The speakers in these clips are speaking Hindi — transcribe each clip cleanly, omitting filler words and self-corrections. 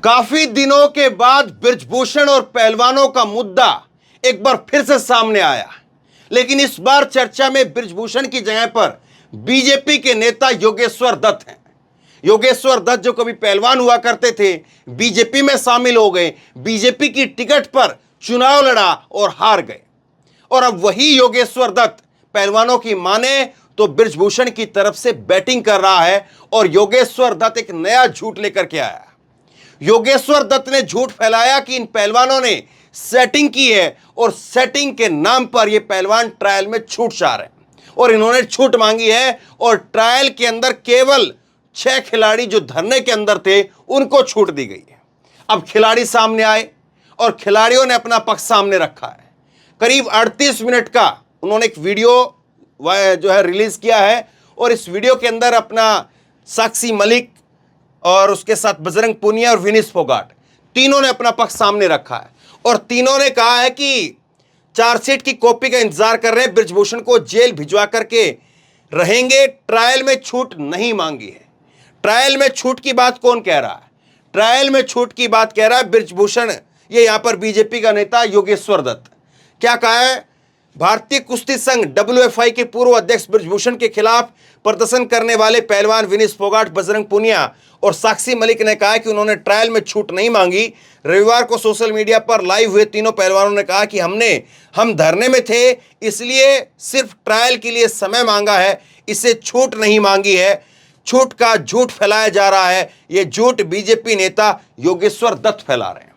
काफी दिनों के बाद बृजभूषण और पहलवानों का मुद्दा एक बार फिर से सामने आया, लेकिन इस बार चर्चा में बृजभूषण की जगह पर बीजेपी के नेता योगेश्वर दत्त हैं। योगेश्वर दत्त जो कभी पहलवान हुआ करते थे, बीजेपी में शामिल हो गए, बीजेपी की टिकट पर चुनाव लड़ा और हार गए। और अब वही योगेश्वर दत्त पहलवानों की माने तो बृजभूषण की तरफ से बैटिंग कर रहा है। और योगेश्वर दत्त एक नया झूठ लेकर के आया। योगेश्वर दत्त ने झूठ फैलाया कि इन पहलवानों ने सेटिंग की है और सेटिंग के नाम पर ये पहलवान ट्रायल में छूट चाह रहे हैं और इन्होंने छूट मांगी है। और ट्रायल के अंदर केवल 6 खिलाड़ी जो धरने के अंदर थे उनको छूट दी गई है। अब खिलाड़ी सामने आए और खिलाड़ियों ने अपना पक्ष सामने रखा है। करीब 38 मिनट का उन्होंने एक वीडियो जो है रिलीज किया है और इस वीडियो के अंदर अपना साक्षी मलिक और उसके साथ बजरंग पूनिया और विनेश फोगाट तीनों ने अपना पक्ष सामने रखा है और तीनों ने कहा है कि चार्जशीट की कॉपी का इंतजार कर रहे हैं, बृजभूषण को जेल भिजवा करके रहेंगे, ट्रायल में छूट नहीं मांगी है। ट्रायल में छूट की बात कौन कह रहा है? ट्रायल में छूट की बात कह रहा है बृजभूषण, ये यहां पर बीजेपी का नेता योगेश्वर दत्त। क्या कहा है? भारतीय कुश्ती संघ WFI के पूर्व अध्यक्ष बृजभूषण के खिलाफ प्रदर्शन करने वाले पहलवान विनेश फोगाट, बजरंग पूनिया और साक्षी मलिक ने कहा कि उन्होंने ट्रायल में छूट नहीं मांगी। रविवार को सोशल मीडिया पर लाइव हुए तीनों पहलवानों ने कहा कि हम धरने में थे, इसलिए सिर्फ ट्रायल के लिए समय मांगा है, इसे छूट नहीं मांगी है। छूट का झूठ फैलाया जा रहा है। यह झूठ बीजेपी नेता योगेश्वर दत्त फैला रहे हैं।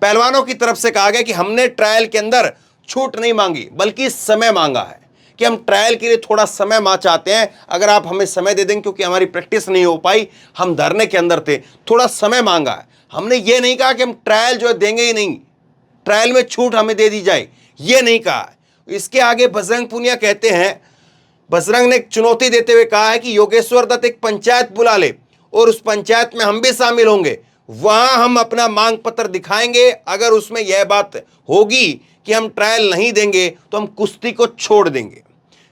पहलवानों की तरफ से कहा गया कि हमने ट्रायल के अंदर छूट नहीं मांगी बल्कि समय मांगा है कि हम ट्रायल के लिए थोड़ा समय चाहते हैं, अगर आप हमें समय दे देंगे, क्योंकि हमारी प्रैक्टिस नहीं हो पाई, हम धरने के अंदर थे, थोड़ा समय मांगा है। हमने ये नहीं कहा कि हम ट्रायल जो है देंगे ही नहीं, ट्रायल में छूट हमें दे दी जाए, ये नहीं कहा। इसके आगे बजरंग पूनिया कहते हैं, बजरंग ने चुनौती देते हुए कहा है कि योगेश्वर दत्त एक पंचायत बुला ले और उस पंचायत में हम भी शामिल होंगे, वहां हम अपना मांग पत्र दिखाएंगे। अगर उसमें यह बात होगी कि हम ट्रायल नहीं देंगे तो हम कुश्ती को छोड़ देंगे।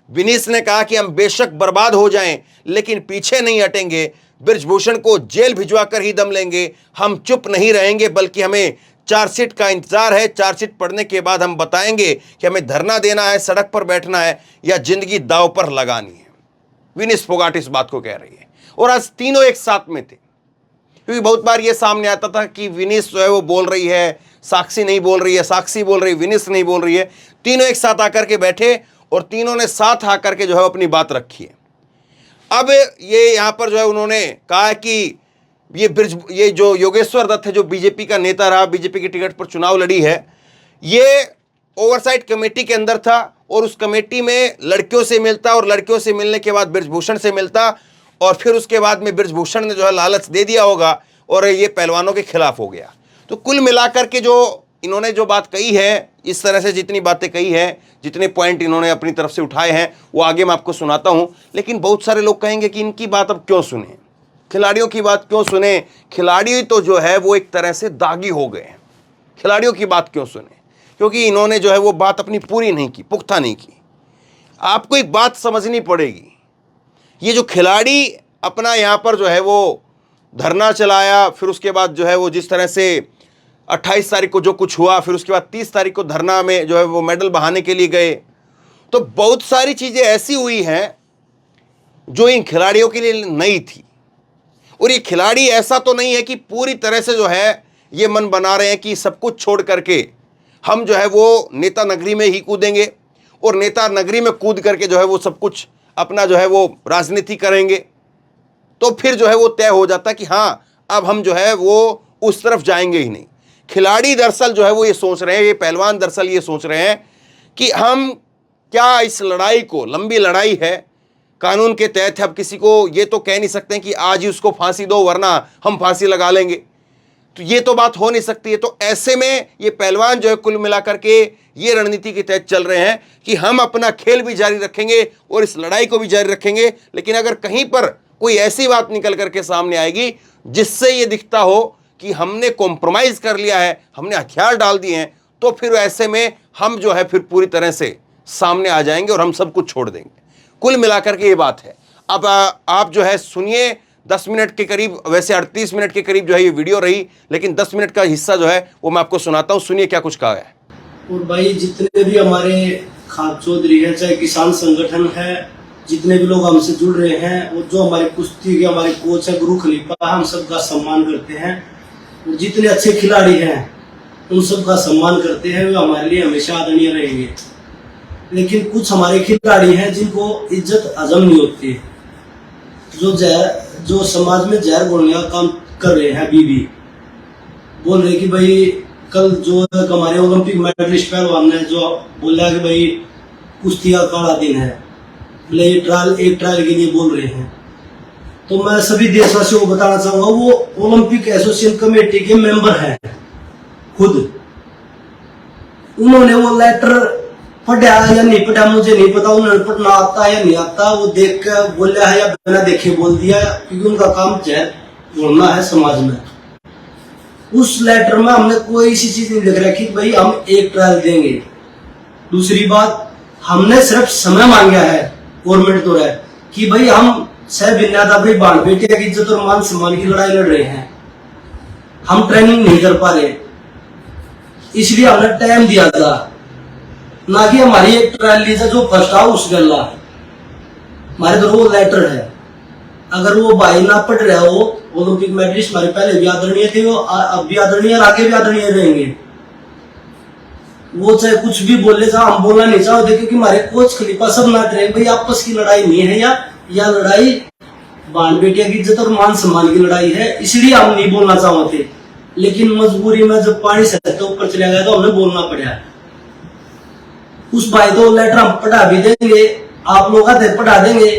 विनीश ने कहा कि हम बेशक बर्बाद हो जाएं लेकिन पीछे नहीं हटेंगे, बृजभूषण को जेल भिजवा कर ही दम लेंगे, हम चुप नहीं रहेंगे बल्कि हमें चार्जशीट का इंतजार है। चार्जशीट पढ़ने के बाद हम बताएंगे कि हमें धरना देना है, सड़क पर बैठना है या जिंदगी दांव पर लगानी है। विनेश फोगाट इस बात को कह रही है और आज तीनों एक साथ में थे, क्योंकि बहुत बार यह सामने आता था कि विनेश जो है वो बोल रही है, साक्षी नहीं बोल रही है, साक्षी बोल रही है, विनेश नहीं बोल रही है। तीनों एक साथ आकर के बैठे और तीनों ने साथ आकर के जो है अपनी बात रखी है। अब ये यहाँ पर जो है उन्होंने कहा कि ये जो योगेश्वर दत्त है, जो बीजेपी का नेता रहा, बीजेपी की टिकट पर चुनाव लड़ी है, ये ओवरसाइट कमेटी के अंदर था और उस कमेटी में लड़कियों से मिलता और लड़कियों से मिलने के बाद बृजभूषण से मिलता और फिर उसके बाद में बृजभूषण ने जो है लालच दे दिया होगा और ये पहलवानों के खिलाफ हो गया। तो कुल मिलाकर के जो इन्होंने जो बात कही है, इस तरह से जितनी बातें कही है, जितने पॉइंट इन्होंने अपनी तरफ से उठाए हैं, वो आगे मैं आपको सुनाता हूं। लेकिन बहुत सारे लोग कहेंगे कि इनकी बात अब क्यों सुने, खिलाड़ियों की बात क्यों सुने? खिलाड़ी तो जो है वो एक तरह से दागी हो गए हैं, खिलाड़ियों की बात क्यों सुने? क्योंकि इन्होंने जो है वो बात अपनी पूरी नहीं की, पुख्ता नहीं की। आपको एक बात समझनी पड़ेगी, ये जो खिलाड़ी अपना यहाँ पर जो है वो धरना चलाया, फिर उसके बाद जो है वो जिस तरह से 28 तारीख को जो कुछ हुआ, फिर उसके बाद 30 तारीख को धरना में जो है वो मेडल बहाने के लिए गए, तो बहुत सारी चीज़ें ऐसी हुई हैं जो इन खिलाड़ियों के लिए नई थी। और ये खिलाड़ी ऐसा तो नहीं है कि पूरी तरह से जो है ये मन बना रहे हैं कि सब कुछ छोड़ करके हम जो है वो नेता नगरी में ही कूदेंगे और नेता नगरी में कूद करके जो है वो सब कुछ अपना जो है वो राजनीति करेंगे। तो फिर जो है वो तय हो जाता कि हाँ, अब हम जो है वो उस तरफ जाएंगे ही नहीं। खिलाड़ी दरअसल जो है वो ये सोच रहे हैं, ये पहलवान दरअसल ये सोच रहे हैं कि हम क्या इस लड़ाई को, लंबी लड़ाई है, कानून के तहत है, अब किसी को ये तो कह नहीं सकते कि आज ही उसको फांसी दो वरना हम फांसी लगा लेंगे, तो ये तो बात हो नहीं सकती है। तो ऐसे में ये पहलवान जो है कुल मिलाकर के ये रणनीति के तहत चल रहे हैं कि हम अपना खेल भी जारी रखेंगे और इस लड़ाई को भी जारी रखेंगे। लेकिन अगर कहीं पर कोई ऐसी बात निकल करके सामने आएगी जिससे ये दिखता हो कि हमने कॉम्प्रोमाइज कर लिया है, हमने हथियार डाल दिए हैं, तो फिर ऐसे में हम जो है फिर पूरी तरह से सामने आ जाएंगे और हम सब कुछ छोड़ देंगे। कुल मिलाकर के ये बात है। अब आप जो है सुनिए 10 मिनट के करीब, वैसे 38 मिनट के करीब जो है ये वीडियो रही, लेकिन 10 मिनट का हिस्सा जो है वो मैं आपको सुनाता हूँ। सुनिए क्या कुछ कहा है। और भाई जितने भी हमारे खान चौधरी है, चाहे किसान संगठन है, जितने भी लोग हमसे जुड़ रहे हैं और जो हमारे कुश्ती के हमारे कोच है गुरु खलीफा, हम सबका सम्मान करते हैं। और जितने अच्छे खिलाड़ी हैं उन सबका सम्मान करते हैं, वे हमारे लिए हमेशा आदरणीय रहेंगे। लेकिन कुछ हमारे खिलाड़ी हैं जिनको इज्जत हजम नहीं होती, जो समाज में जहर घोलने का काम कर रहे हैं। अभी भी बोल रहे कि भाई कल जो हमारे ओलंपिक मेडलिस्ट पहलवान ने जो बोला कि भाई कुश्ती का काला दिन है, बोले ये एक ट्रायल के लिए बोल रहे हैं। तो मैं सभी देशवासियों को बताना चाहूंगा, वो ओलंपिक एसोसिएशन कमेटी के मेंबर हैं खुद। उन्होंने वो लेटर पढ़ा या नहीं पढ़ा मुझे नहीं पता, उन्होंने पढ़ना आता है या नहीं आता, वो देख कर बोला है या बिना देखे बोल दिया, क्योंकि उनका काम जहर घोलना है समाज में। उस लेटर में हमने कोई ऐसी चीज नहीं लिख रखी कि भाई हम एक ट्रायल देंगे। दूसरी बात, हमने सिर्फ समय मांगा है गवर्नमेंट द्वारा कि भाई हम सह भिन्नता भाई बाण बेटिया की इज्जत और मान सम्मान की लड़ाई लड़ रहे हैं, हम ट्रेनिंग नहीं कर पा रहे, इसलिए हमने टाइम दिया था। ना कि हमारी एक ट्रायल ली था जो फर्स्ट आओ उस गल्ला, हमारे तो वो लेटर है। अगर वो भाई ना पढ़ रहा हो, ओलंपिक मेडलिस्ट हमारे पहले भी आदरणीय थे, वो अब भी आदरणीय और आगे भी आदरणीय रहेंगे। वो चाहे कुछ भी बोले, हम बोलना नहीं चाहते, क्योंकि हमारे कोच खलीफा सब नाट रहे भाई आपस की लड़ाई नहीं है, या लड़ाई बाण बेटिया की इज्जत और मान सम्मान की लड़ाई है, इसलिए हम नहीं बोलना चाहते। लेकिन मजबूरी में जब पानी से ऊपर चला गया तो हमें बोलना पड़ा। उस भाई तो लेटर हम पढ़ा भी देंगे, आप लोग आते पढ़ा देंगे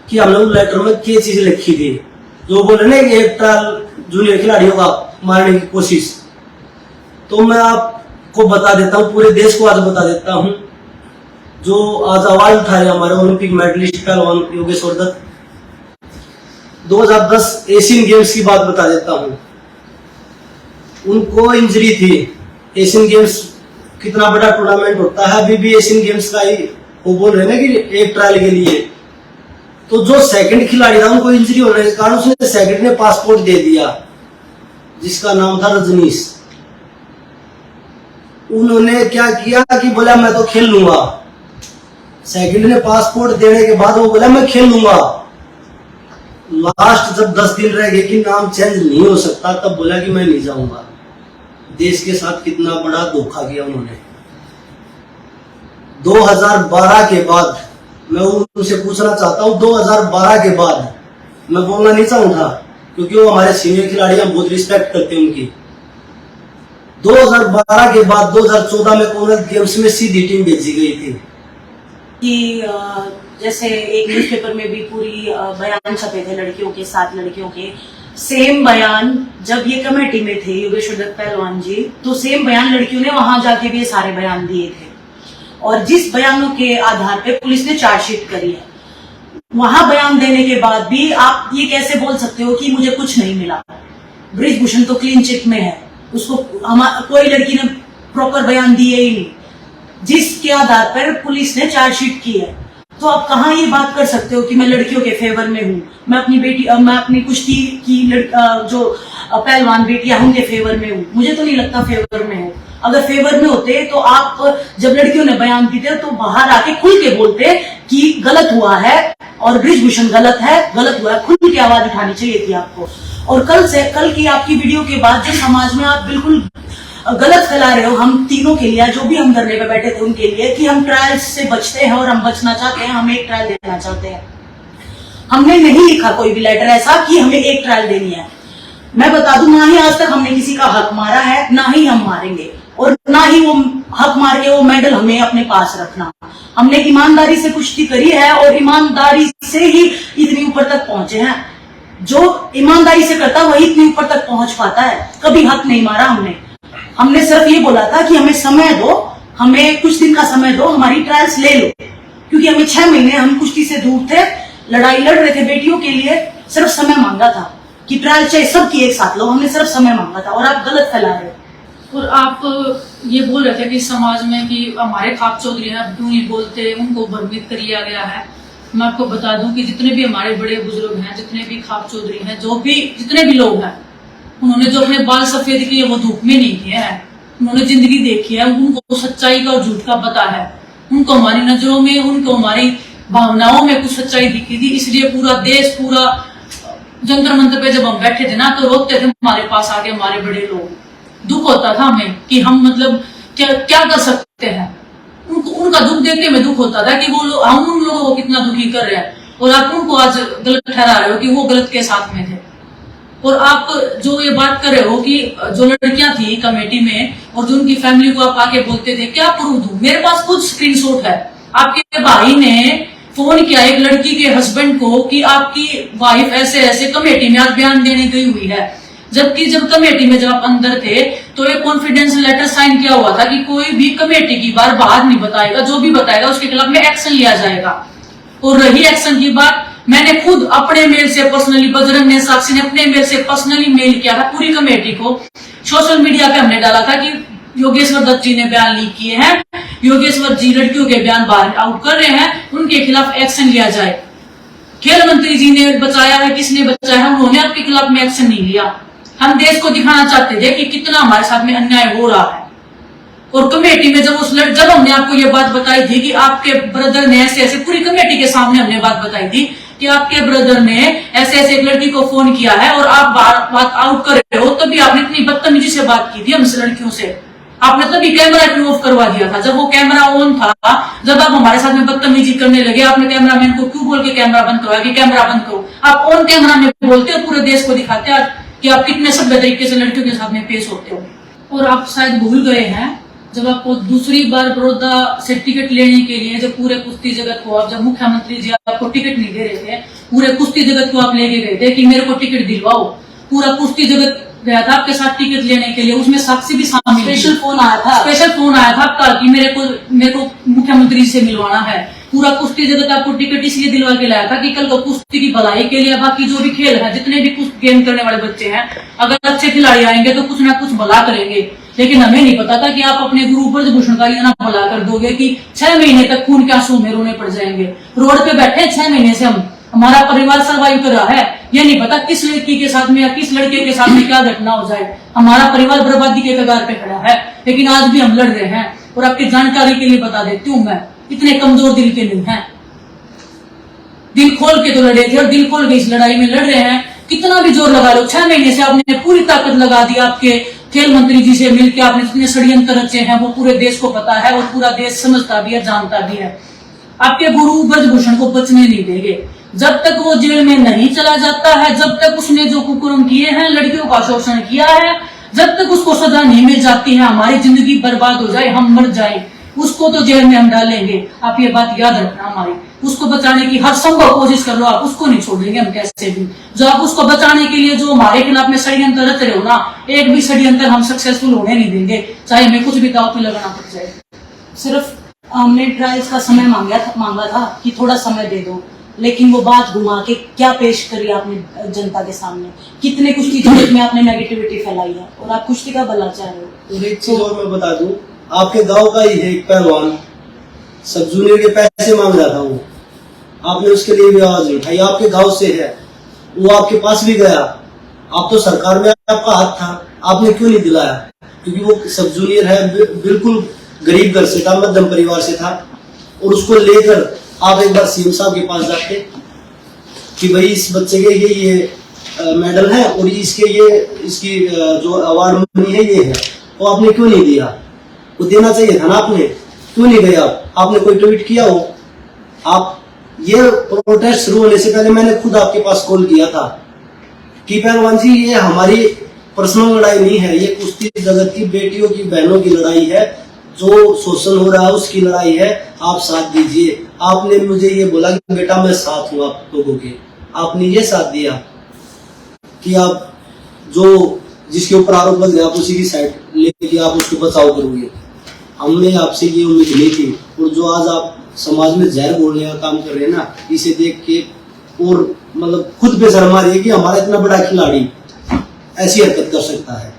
कि हमने उस लेटर में क्या चीज लिखी थी। जो बोल रहे कि एक ट्रायल जूनियर खिलाड़ियों का मारने की कोशिश, तो मैं आपको बता देता हूँ, पूरे देश को आज बता देता हूँ। जो आज आवाज उठा रहे हमारे ओलंपिक मेडलिस्ट पहलवान योगेश्वर दत्त, 2010 एशियन गेम्स की बात बता देता हूँ। उनको इंजरी थी। एशियन गेम्स कितना बड़ा टूर्नामेंट होता है, अभी भी एशियन गेम्स का ही वो बोल रहे हैं ना कि एक ट्रायल के लिए। तो जो सेकंड खिलाड़ी था उनको इंजरी होने के कारण उसने सेकंड ने पासपोर्ट दे दिया, जिसका नाम था रजनीश। उन्होंने क्या किया कि बोला मैं तो खेल लूंगा। सेकंड ने पासपोर्ट देने के बाद वो बोला मैं खेल लूंगा। लास्ट जब 10 दिन रह गए कि नाम चेंज नहीं हो सकता, तब बोला कि मैं नहीं जाऊंगा। देश के साथ कितना बड़ा धोखा किया उन्होंने। 2012 के बाद मैं उनसे पूछना चाहता हूं, 2012 के बाद मैं बोलना नहीं चाहूंगा क्योंकि वो हमारे सीनियर खिलाड़ी, हम बहुत रिस्पेक्ट करते हैं उनकी। 2012 के बाद 2014 में कॉमनवेल्थ गेम्स में सीधी टीम भेजी गई थी कि जैसे एक न्यूज़पेपर में भी पूरी बयान छपे थे लड़कियों के, 7 लड़कियों के। सेम बयान जब ये कमेटी में थे योगेश्वर दत्त पहलवान जी, तो सेम बयान लड़कियों ने वहां जाके भी ये सारे बयान दिए थे। और जिस बयानों के आधार पे पुलिस ने चार्जशीट करी है, वहां बयान देने के बाद भी आप ये कैसे बोल सकते हो कि मुझे कुछ नहीं मिला। ब्रिजभूषण तो क्लीन चिट में है, उसको कोई लड़की ने प्रॉपर बयान दिए ही नहीं, जिसके आधार पर पुलिस ने चार्जशीट की है। तो आप कहाँ ये बात कर सकते हो कि मैं लड़कियों के फेवर में हूँ, मैं अपनी कुश्ती की जो पहलवान बेटियां उनके फेवर में हूँ। मुझे तो नहीं लगता फेवर में हूँ। अगर फेवर में होते तो आप जब लड़कियों ने बयान दिए तो बाहर आके खुल के बोलते कि गलत हुआ है और ब्रिजभूषण गलत है, गलत हुआ है, खुल के आवाज उठानी चाहिए थी आपको। और कल की आपकी वीडियो के बाद जो समाज में आप बिल्कुल गलत फैला रहे हो, हम तीनों के लिए, जो भी हम धरने पे बैठे थे उनके लिए, कि हम ट्रायल्स से बचते हैं और हम बचना चाहते हैं, हम एक ट्रायल देना चाहते हैं। हमने नहीं लिखा कोई भी लेटर ऐसा कि हमें एक ट्रायल देनी है। मैं बता दूं, ना ही आज तक हमने किसी का हक मारा है, ना ही हम मारेंगे, और ना ही वो हक मार के वो मेडल हमें अपने पास रखना। हमने ईमानदारी से कुश्ती करी है और ईमानदारी से ही इतनी ऊपर तक पहुंचे हैं। जो ईमानदारी से करता वही इतनी ऊपर तक पहुंच पाता है। कभी हक नहीं मारा हमने सिर्फ ये बोला था कि हमें समय दो, हमें कुछ दिन का समय दो, हमारी ट्रायल्स ले लो, क्योंकि हमें 6 महीने हम कुश्ती से दूर थे, लड़ाई लड़ रहे थे बेटियों के लिए। सिर्फ समय मांगा था कि ट्रायल चाहे सबकी एक साथ लो, हमने सिर्फ समय मांगा था। और आप गलत फैला रहे हो। और आप ये बोल रहे थे कि समाज में कि हमारे खाप चौधरी हैं, क्यों नहीं बोलते, उनको भ्रमित किया गया है। मैं आपको बता दूं कि जितने भी हमारे बड़े बुजुर्ग हैं, जितने भी खाप चौधरी हैं, जितने भी लोग हैं, उन्होंने जो अपने बाल सफेद किए वो धूप में नहीं किए हैं। उन्होंने जिंदगी देखी है, उनको सच्चाई का और झूठ का पता है। उनको हमारी नजरों में, उनको हमारी भावनाओं में कुछ सच्चाई दिखी थी, इसलिए पूरा देश, पूरा जंतर मंतर पे जब हम बैठे थे ना, तो रोकते थे हमारे पास आके हमारे बड़े लोग। दुख होता था हमें कि हम मतलब क्या कर सकते हैं। उनका दुख देख के हमें दुख होता था कि वो लोग, हम उन लोगों को कितना दुखी कर रहे हैं, और आप उनको आज गलत ठहरा रहे हो कि वो गलत के साथ में थे। और आप जो ये बात कर रहे हो कि जो लड़कियां थी कमेटी में और जो उनकी फैमिली को आप आके बोलते थे, क्या प्रूफ दूं? मेरे पास खुद स्क्रीनशॉट है। आपके भाई ने फोन किया एक लड़की के हस्बैंड को कि आपकी वाइफ ऐसे ऐसे कमेटी में आज बयान देने गई हुई है, जबकि जब कमेटी में जब आप अंदर थे तो एक कॉन्फिडेंस लेटर साइन किया हुआ था कि कोई भी कमेटी की बात बाहर नहीं बताएगा, जो भी बताएगा उसके खिलाफ में एक्शन लिया जाएगा। और रही एक्शन की बात, मैंने खुद अपने मेल से पर्सनली, बजरंग ने, साक्षी ने अपने मेल से पर्सनली मेल किया था पूरी कमेटी को। सोशल मीडिया पे हमने डाला था कि योगेश्वर दत्त जी ने बयान लीक किए हैं, योगेश्वर जी लड़कियों के बयान बाहर आउट कर रहे हैं, उनके खिलाफ एक्शन लिया जाए। खेल मंत्री जी ने बचाया है, किसने बचाया है? उन्होंने आपके खिलाफ में एक्शन नहीं लिया। हम देश को दिखाना चाहते थे कि कितना हमारे साथ में अन्याय हो रहा है। और कमेटी में जब हमने आपको ये बात बताई थी कि आपके ब्रदर ने ऐसे ऐसे, पूरी कमेटी के सामने हमने बात बताई थी कि आपके ब्रदर ने ऐसे ऐसे एक लड़की को फोन किया है और आप बात आउट कर रहे हो, तभी आपने इतनी बदतमीजी से बात की थी हमसे लड़कियों से। आपने तभी कैमरा क्यों ऑफ करवा दिया था? जब वो कैमरा ऑन था, जब आप हमारे साथ में बदतमीजी करने लगे, आपने कैमरामैन को क्यों बोल के कैमरा बंद करवाया कि कैमरा बंद करो? आप ऑन कैमरा में बोलते हो, पूरे देश को दिखाते हैं कि आप कितने सभ्य तरीके से लड़कियों के साथ में पेश होते हो। और आप शायद भूल गए हैं, जब आपको दूसरी बार बड़ौदा से टिकट लेने के लिए, जब पूरे कुश्ती जगत को आप, जब मुख्यमंत्री जी आपको टिकट नहीं दे रहे थे, पूरे कुश्ती जगत को आप लेके गए थे कि मेरे को टिकट दिलवाओ। पूरा कुश्ती जगत गया था आपके साथ टिकट लेने के लिए, उसमें साक्षी भी शामिल। स्पेशल फोन आया था आपका कि मेरे को मुख्यमंत्री जी से मिलवाना है। पूरा कुश्ती जगत आपको टिकट इसलिए दिलवा के लाया था कि कल को कुश्ती की भलाई के लिए, बाकी जो भी खेल है, जितने भी कुश्ती गेम करने वाले बच्चे हैं, अगर अच्छे खिलाड़ी आएंगे तो कुछ ना कुछ भला करेंगे। लेकिन हमें नहीं पता था कि आप अपने गुरु ब्रजभूषण का इतना भला कर दोगे कि 6 महीने तक खून के आंसू में रोने पड़ जाएंगे। रोड पे बैठे 6 महीने से हमारा परिवार सर्वाइव कर रहा है, ये नहीं पता किस लड़की के साथ में या किस लड़के के साथ में क्या घटना हो जाए। हमारा परिवार बर्बादी के कगार पे खड़ा है, लेकिन आज भी हम लड़ रहे हैं। और आपकी जानकारी के लिए बता देती हूँ, मैं इतने कमजोर दिल के नहीं है। दिल खोल के तो लड़े थे और दिल खोल के इस लड़ाई में लड़ रहे हैं। कितना भी जोर लगा लो, 6 महीने से आपने पूरी ताकत लगा दी। आपके खेल मंत्री जी से मिलकर आपने जितने षड्यंत्र रचे हैं वो पूरे देश को पता है, और पूरा देश समझता भी है, जानता भी है। आपके गुरु ब्रजभूषण को बचने नहीं देंगे जब तक वो जेल में नहीं चला जाता है, जब तक उसने जो कुकर्म किए हैं, लड़कियों का शोषण किया है, जब तक उसको सजा नहीं मिल जाती है, हमारी जिंदगी बर्बाद हो जाए, हम मर जाए, उसको तो जेल में हम डालेंगे। आप ये बात याद रखना हमारी। उसको बचाने की हर संभव कोशिश कर लो, आप उसको नहीं छोड़ेंगे हम कैसे भी। जो आप उसको बचाने के लिए जो हमारे खिलाफ में षड्यंत्र रच रहे हो ना, एक भी षड्यंत्र हम सक्सेसफुल होने नहीं देंगे, चाहे हमें कुछ भी दांव पे लगाना पड़ जाए। सिर्फ हमने ट्रायल्स का समय मांगा था कि थोड़ा समय दे दो, लेकिन वो बात घुमा के क्या पेश करी आपने जनता के सामने। कितने कुश्ती जगत में आपने नेगेटिविटी फैलाई है, और आप कुश्ती का भला चाह रहे हो। तो एक चीज और मैं बता दूं, आपके गांव का ही एक पहलवान सब जूनियर के पैसे मांग रहा था, वो आपने उसके लिए भी आवाज नहीं उठाई। आपके गांव से है, वो आपके पास भी गया, आप तो सरकार में आपका हाथ था, आपने क्यों नहीं दिलाया? क्योंकि वो सब जूनियर है, बिल्कुल गरीब घर से था, मध्यम परिवार से था, और उसको लेकर आप एक बार सीएम साहब के पास जाते कि भाई इस बच्चे के ये मेडल है और इसकी जो अवार्ड मनी है ये है, वो आपने क्यों नहीं दिया? वो देना चाहिए था ना, आपने क्यों नहीं गया? आपने कोई ट्वीट किया हो? आप ये प्रोटेस्ट शुरू होने से पहले मैंने खुद आपके पास कॉल किया था कि पहलवान जी, ये हमारी पर्सनल लड़ाई नहीं है, ये कुश्ती जगत की बेटियों की, बहनों की लड़ाई है, जो शोषण हो रहा है उसकी लड़ाई है, आप साथ दीजिए। आपने मुझे ये बोला कि बेटा मैं साथ हूं आप लोगों के, आपने ये साथ दिया कि आप जो जिसके ऊपर आरोप लग रहा है आप उसी की साइड लेके आप उसको बचाव करोगे। हमने आपसे ये उम्मीद नहीं थी, और जो आज आप समाज में जहर बोलने का काम कर रहे हैं ना, इसे देख के और मतलब खुद पे शर्म आ रही है कि हमारा इतना बड़ा खिलाड़ी ऐसी हरकत कर सकता है।